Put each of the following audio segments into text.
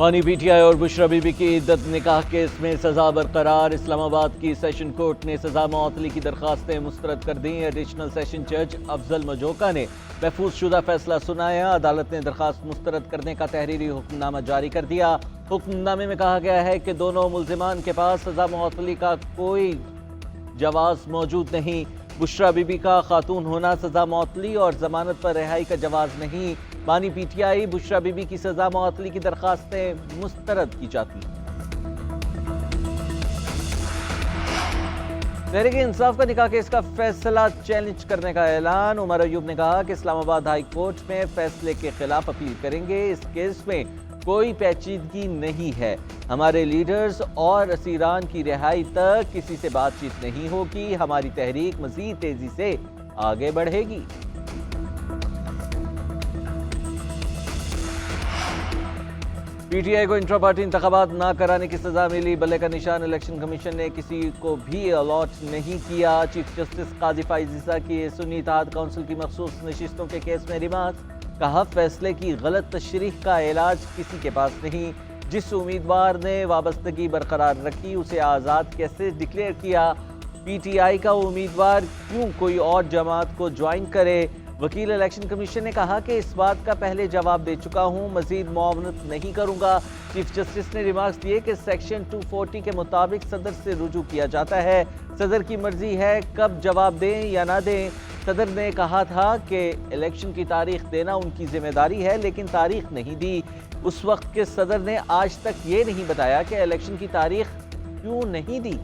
بانی P T I اور بشرا be be کی عدت نکاح کیس میں سزا برقرار۔ اسلام آباد کی سیشن کورٹ نے سزا معطلی کی درخواستیں مسترد کر دیں۔ ایڈیشنل سیشن جج افضل مجوکا نے محفوظ شدہ فیصلہ سنایا۔ عدالت نے درخواست مسترد کرنے کا تحریری حکم نامہ جاری کر دیا۔ حکم نامے میں کہا گیا ہے کہ دونوں ملزمان کے پاس سزا معطلی کا کوئی جواز موجود نہیں۔ بشرا بی بی کا خاتون ہونا سزا معطلی اور ضمانت پر رہائی کا جواز نہیں۔ بانی P T I Bushra be be کی سزا معطلی کی درخواستیں مسترد کی جاتی ہیں۔ تحریک انصاف کا نکاح کیس کا فیصلہ چیلنج کرنے کا اعلان۔ عمر ایوب نے کہا کہ اسلام آباد ہائی کورٹ میں فیصلے کے خلاف اپیل کریں گے۔ اس کیس میں کوئی پیچیدگی نہیں ہے۔ ہمارے لیڈرز اور اسیران کی رہائی تک کسی سے بات چیت نہیں ہوگی۔ ہماری تحریک مزید تیزی سے آگے بڑھے گی۔ پی ٹی آئی کو انٹرا پارٹی انتخابات نہ کرانے کی سزا ملی۔ بلے کا نشان الیکشن کمیشن نے کسی کو بھی الاٹ نہیں کیا۔ چیف جسٹس قاضی فائز عیسیٰ کی سنی اتحاد کونسل کی مخصوص نشستوں کے کیس میں ریمارکس۔ کہا فیصلے کی غلط تشریح کا علاج کسی کے پاس نہیں۔ جس امیدوار نے وابستگی برقرار رکھی اسے آزاد کیسے ڈکلیئر کیا؟ پی ٹی آئی کا امیدوار کیوں کوئی اور جماعت کو جوائن کرے؟ وکیل الیکشن کمیشن نے کہا کہ اس بات کا پہلے جواب دے چکا ہوں، مزید معاونت نہیں کروں گا۔ چیف جسٹس نے ریمارکس دیے کہ سیکشن 240 کے مطابق صدر سے رجوع کیا جاتا ہے۔ صدر کی مرضی ہے کب جواب دیں یا نہ دیں۔ صدر نے کہا تھا کہ الیکشن کی تاریخ دینا ان کی ذمہ داری ہے، لیکن تاریخ نہیں دی۔ اس وقت کے صدر نے آج تک یہ نہیں بتایا کہ الیکشن کی تاریخ کیوں نہیں دی۔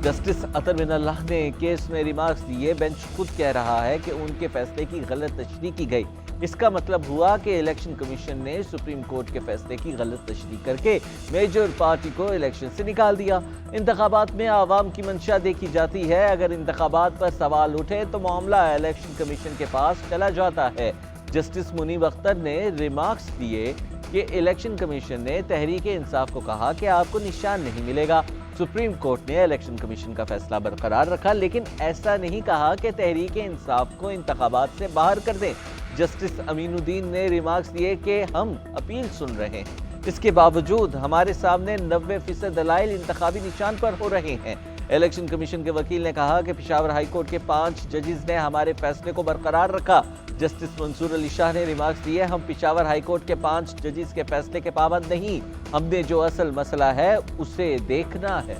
جسٹس اطہر من اللہ نے کیس میں ریمارکس دیے۔ بینچ خود کہہ رہا ہے کہ ان کے فیصلے کی غلط تشریح کی گئی۔ اس کا مطلب ہوا کہ الیکشن کمیشن نے سپریم کورٹ کے فیصلے کی غلط تشریح کر کے میجر پارٹی کو الیکشن سے نکال دیا۔ انتخابات میں عوام کی منشا دیکھی جاتی ہے۔ اگر انتخابات پر سوال اٹھے تو معاملہ الیکشن کمیشن کے پاس چلا جاتا ہے۔ جسٹس منیب اختر نے ریمارکس دیے کہ الیکشن کمیشن نے تحریک انصاف کو کہا کہ آپ کو نشان نہیں ملے گا۔ سپریم کورٹ نے الیکشن کمیشن کا فیصلہ برقرار رکھا، لیکن ایسا نہیں کہا کہ تحریک انصاف کو انتخابات سے باہر کر دیں۔ جسٹس امین الدین نے ریمارکس دیے کہ ہم اپیل سن رہے ہیں، اس کے باوجود ہمارے سامنے 90% دلائل انتخابی نشان پر ہو رہے ہیں۔ الیکشن کمیشن کے وکیل نے کہا کہ پشاور ہائی کورٹ کے 5 ججز نے ہمارے فیصلے کو برقرار رکھا۔ جسٹس منصور علی شاہ نے ریمارکس دیے ہم پشاور ہائی کورٹ کے 5 ججز کے فیصلے کے پابند نہیں، ہم نے جو اصل مسئلہ ہے اسے دیکھنا ہے۔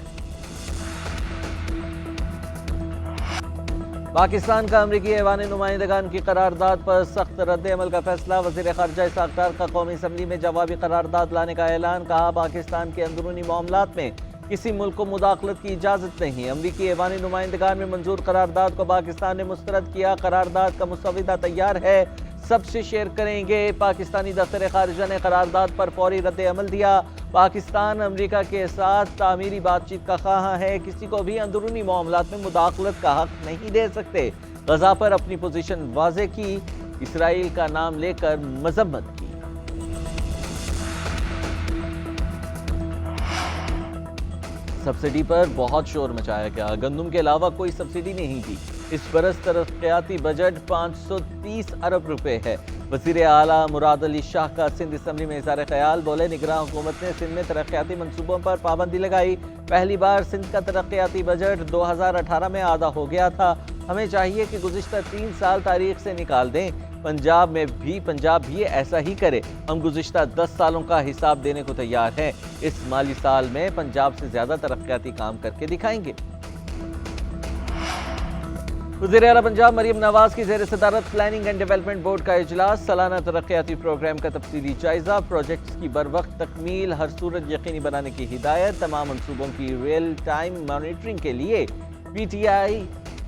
پاکستان کا امریکی ایوان نمائندگان کی قرارداد پر سخت رد عمل کا فیصلہ۔ وزیر خارجہ اسحاق ڈار کا قومی اسمبلی میں جوابی قرارداد لانے کا اعلان۔ کہا پاکستان کے اندرونی معاملات میں کسی ملک کو مداخلت کی اجازت نہیں۔ امریکی ایوان نمائندگان میں منظور قرارداد کو پاکستان نے مسترد کیا۔ قرارداد کا مسودہ تیار ہے، سب سے شیئر کریں گے۔ پاکستانی دفتر خارجہ نے قرارداد پر فوری رد عمل دیا۔ پاکستان امریکہ کے ساتھ تعمیری بات چیت کا خواہاں ہے، کسی کو بھی اندرونی معاملات میں مداخلت کا حق نہیں دے سکتے۔ غزہ پر اپنی پوزیشن واضح کی، اسرائیل کا نام لے کر مذمت کی۔ سبسڈی پر بہت شور مچایا گیا۔ گندم کے علاوہ کوئی سبسڈی نہیں تھی۔ اس برس ترقیاتی بجٹ 530 ارب روپے ہے۔ وزیر اعلیٰ مراد علی شاہ کا سندھ اسمبلی میں اظہار خیال۔ بولے نگراں حکومت نے سندھ میں ترقیاتی منصوبوں پر پابندی لگائی۔ پہلی بار سندھ کا ترقیاتی بجٹ 2018 میں آدھا ہو گیا تھا۔ ہمیں چاہیے کہ گزشتہ 3 سال تاریخ سے نکال دیں۔ پنجاب بھی ایسا ہی کرے۔ ہم گزشتہ 10 سالوں کا حساب دینے کو تیار ہیں۔ اس مالی سال میں پنجاب سے زیادہ ترقیاتی کام کر کے دکھائیں گے۔ وزیر اعلیٰ پنجاب مریم نواز کی زیر صدارت پلاننگ اینڈ ڈیولپمنٹ بورڈ کا اجلاس۔ سالانہ ترقیاتی پروگرام کا تفصیلی جائزہ۔ پروجیکٹس کی بروقت تکمیل ہر صورت یقینی بنانے کی ہدایت۔ تمام منصوبوں کی ریئل ٹائم مانیٹرنگ کے لیے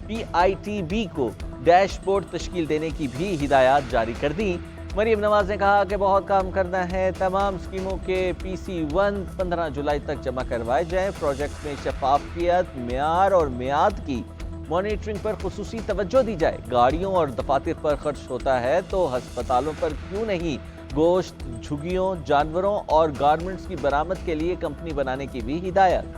پی آئی ٹی بی کو ڈیش بورڈ تشکیل دینے کی بھی ہدایات جاری کر دی۔ مریم نواز نے کہا کہ بہت کام کرنا ہے۔ تمام اسکیموں کے PC1 15 جولائی تک جمع کروائے جائیں۔ پروجیکٹ میں شفافیت، معیار اور میعاد کی مانیٹرنگ پر خصوصی توجہ دی جائے۔ گاڑیوں اور دفاتر پر خرچ ہوتا ہے تو ہسپتالوں پر کیوں نہیں؟ گوشت، جھگیوں، جانوروں اور گارمنٹس کی برآمد کے لیے کمپنی بنانے کی بھی ہدایت۔